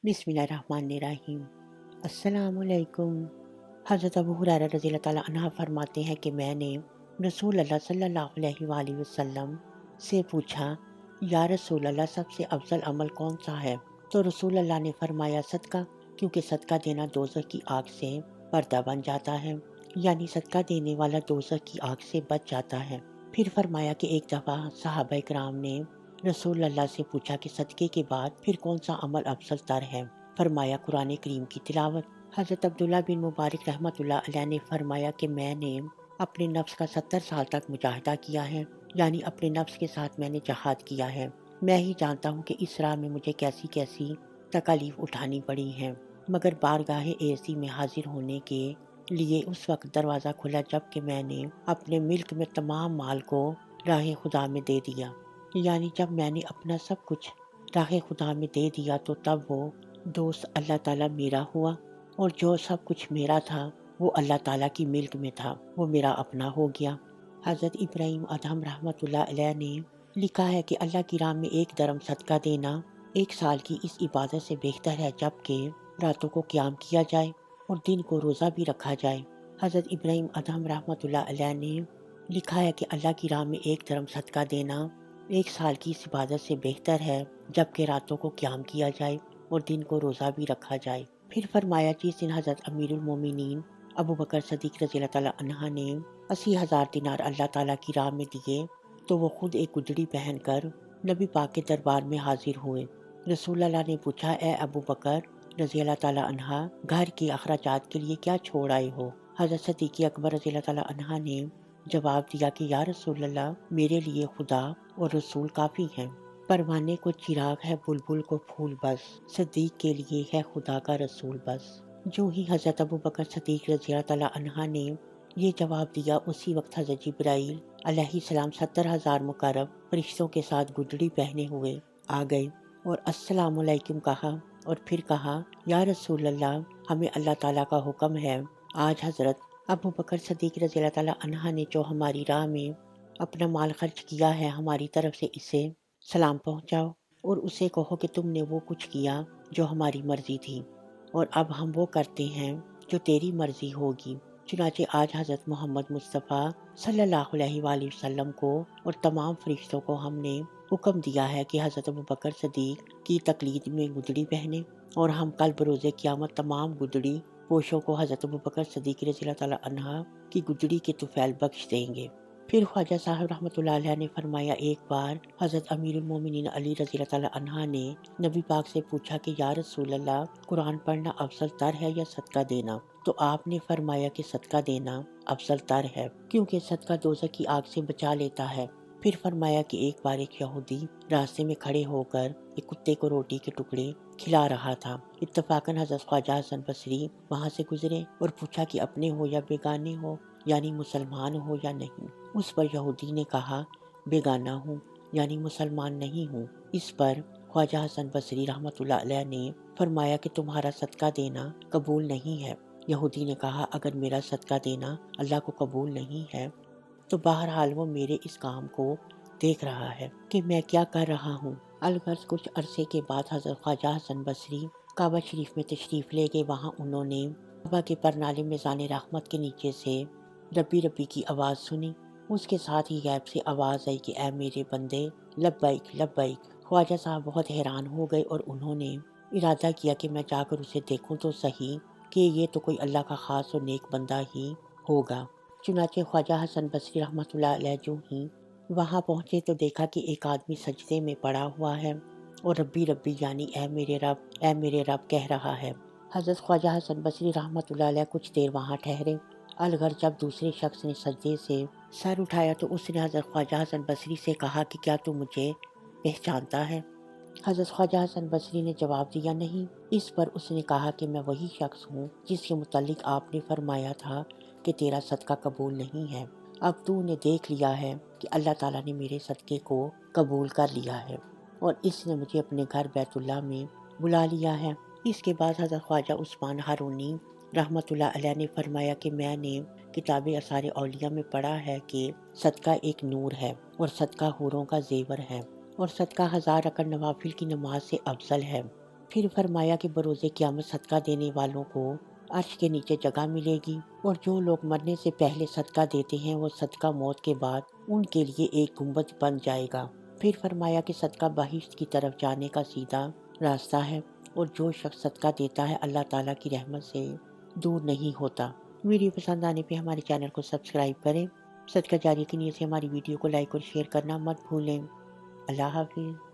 बिस्मिल्लाहिर्रहमानिर्रहीम। अस्सलामुअलैकुम। हज़रत अबू हुरैरा रज़ी अल्लाह ताला अन्हा फरमाते हैं कि मैंने रसूल अल्लाह सल्लल्लाहु अलैहि वसल्लम से पूछा, या रसूल अल्लाह सबसे अफजल अमल कौन सा है? तो रसूल अल्लाह ने फरमाया सदका, क्योंकि सदका देना दोज़ख की आग से पर्दा बन जाता है, यानी सदका देने वाला दोज़ख की आग से बच जाता है। फिर फरमाया कि एक दफ़ा सहाबा इकराम ने रसूल अल्लाह से पूछा कि सदके के बाद फिर कौन सा अमल अफजल तर है? फरमाया कुरान करीम की तिलावत। हज़रत अब्दुल्ला बिन मुबारक रहमतुल्लाह अलैह ने फरमाया कि मैंने अपने नफ्स का 70 साल तक मुजाहिदा किया है, यानी अपने नफ्स के साथ मैंने जहाद किया है। मैं ही जानता हूँ कि इस राह में मुझे कैसी कैसी तकालीफ उठानी पड़ी हैं, मगर बारगाह एसी में हाजिर होने के लिए उस वक्त दरवाज़ा खुला जबकि मैंने अपने मिल्क में तमाम माल को राह खुदा में दे दिया, यानी जब मैंने अपना सब कुछ राह खुदा में दे दिया तो तब वो दोस्त अल्लाह ताला मेरा हुआ, और जो सब कुछ मेरा था वो अल्लाह ताला की मिल्क में था, वो मेरा अपना हो गया। हज़रत इब्राहीम अदहम रहमतुल्लाह अलैह ने लिखा है कि अल्लाह की राह में एक दरम सदका देना एक साल की इस इबादत से बेहतर है, जबकि रातों को क़याम किया जाए और दिन को रोज़ा भी रखा जाए। हज़रत इब्राहीम अदहम रहमतुल्लाह अलैह ने लिखा है कि अल्लाह की राह में एक दरम सदका देना एक साल की इस इबादत से बेहतर है, जबकि रातों को क़याम किया जाए और दिन को रोज़ा भी रखा जाए। फिर फरमाया, जिस दिन हज़रत अमीरुल मोमिनीन अबू बकर सदीक रज़ी अल्लाह ताला अन्हा ने 80,000 दिनार अल्लाह ताला की राह में दिए तो वो खुद एक गुदड़ी पहनकर नबी पाक के दरबार में हाजिर हुए। रसूल अल्लाह ने पूछा, ए अबू बकर रज़ी अल्लाह ताला अन्हा, घर के अखराजात के लिए क्या छोड़ आए हो? हज़रत सदीक़ अकबर रज़ी अल्लाह ताला अन्हा ने जवाब दिया कि या रसूल अल्लाह, मेरे लिए खुदा और रसूल काफ़ी हैं। परवाने को चिराग है, बुलबुल को फूल बस, सदीक के लिए है खुदा का रसूल बस। जो ही हज़रत अबू बकर सदीक रज़ी अल्लाह ताला अन्हा ने ये जवाब दिया, उसी वक्त हज़रत जिब्राईल अलैहिस्सलाम 70,000 मुकर्रब फरिश्तों के साथ गुदड़ी पहने हुए आ गए और अस्सलामु अलैकुम कहा और फिर कहा, या रसूल अल्लाह, हमें अल्लाह ताला का हुक्म है, आज हज़रत अबू बकर सदीक रज़ी अल्लाह ताला अन्हा ने जो हमारी राह में अपना माल खर्च किया है, हमारी तरफ से इसे सलाम पहुंचाओ और उसे कहो कि तुमने वो कुछ किया जो हमारी मर्जी थी, और अब हम वो करते हैं जो तेरी मर्जी होगी। चुनाचे आज हज़रत मोहम्मद मुस्तफ़ा सल्लल्लाहु अलैहि वसल्लम को और तमाम फरिश्तों को हमने हुक्म दिया है कि हज़रत अबू बकर सदीक की तकलीद में गुदड़ी पहने, और हम कल बरोज़े क़यामत तमाम गुदड़ी पोशों को हज़रत अबू बकर सदीक रज़ी अल्लाह ताला अन्हा की गुदड़ी के तुफ़ैल बख्श देंगे। फिर ख्वाजा साहब रहमतुल्लाह अलैह ने फरमाया, एक बार हज़रत अमीरुल मोमिनीन अली रज़ी अल्लाह ताला अन्हा ने नबी पाक से पूछा कि या रसूल अल्लाह, कुरान पढ़ना अफजल तर है या सदका देना? तो आपने फरमाया कि सदका देना अफजल तर है, क्योंकि सदका दोज़ख की आग से बचा लेता है। फिर फरमाया कि एक बार एक यहूदी रास्ते में खड़े होकर एक कुत्ते को रोटी के टुकड़े खिला रहा था। इत्तफाकन हज़रत ख्वाजा हसन बसरी वहाँ से गुजरे और पूछा कि अपने हो या बेगाने हो, यानी मुसलमान हो या नहीं। उस पर यहूदी ने कहा, बेगाना हूँ, यानी मुसलमान नहीं हूँ। इस पर ख्वाजा हसन बसरी रहमतुल्लाह अलैह ने फरमाया कि तुम्हारा सदका देना कबूल नहीं है। यहूदी ने कहा, अगर मेरा सदका देना अल्लाह को कबूल नहीं है तो बहरहाल वो मेरे इस काम को देख रहा है कि मैं क्या कर रहा हूँ। अलगर्ज कुछ अरसे के बाद हज़रत ख्वाजा हसन बसरी काबा शरीफ में तशरीफ़ ले गए। वहाँ उन्होंने काबा के परनाले मिज़ान रहमत के नीचे से रब्बी रब्बी की आवाज़ सुनी। उसके साथ ही गैब से आवाज़ आई कि ऐ मेरे बंदे, लब्बैक लब्बैक। ख्वाजा साहब बहुत हैरान हो गए और उन्होंने इरादा किया कि मैं जाकर उसे देखूं तो सही कि ये तो कोई अल्लाह का ख़ास और नेक बंदा ही होगा। चुनाचे ख्वाजा हसन बसरी रहमतुल्लाह अलैह जो ही वहाँ पहुँचे तो देखा कि एक आदमी सजदे में पड़ा हुआ है और रब्बी रब्बी यानी ऐ मेरे रब कह रहा है। हज़रत ख्वाजा हसन बसरी रहमतुल्लाह अलैह कुछ देर वहाँ ठहरे। अलगर जब दूसरे शख्स ने सजदे से सर उठाया तो उसने हज़रत ख्वाजा हसन बसरी से कहा कि क्या तू मुझे पहचानता है? हज़रत ख्वाजा हसन बसरी ने जवाब दिया, नहीं। इस पर उसने कहा कि मैं वही शख्स हूँ जिसके मुतालिक आपने फरमाया था कि तेरा सदका कबूल नहीं है। अब तूने देख लिया है कि अल्लाह ताला ने मेरे सदक़े को कबूल कर लिया है और इसने मुझे अपने घर बैतुल्लाह में बुला लिया है। इसके बाद हज़रत ख्वाजा उस्मान हारूनी रहमतुल्लाह अलैह ने फरमाया कि मैंने किताब असार औलिया में पढ़ा है कि सदका एक नूर है और सदका हूरों का जेवर है और सदका 1000 रकअत नवाफिल की नमाज से अफजल है। پھر فرمایا کہ بروز قیامت صدقہ دینے والوں کو عرش کے نیچے جگہ ملے گی، اور جو لوگ مرنے سے پہلے صدقہ دیتے ہیں وہ صدقہ موت کے بعد ان کے لیے ایک گنبد بن جائے گا۔ پھر فرمایا کہ صدقہ بہشت کی طرف جانے کا سیدھا راستہ ہے، اور جو شخص صدقہ دیتا ہے اللہ تعالیٰ کی رحمت سے دور نہیں ہوتا۔ ویڈیو پسند آنے پہ ہمارے چینل کو سبسکرائب کریں۔ صدقہ جاری کی نیت سے ہماری ویڈیو کو لائک اور شیئر کرنا مت بھولیں۔ اللہ حافظ۔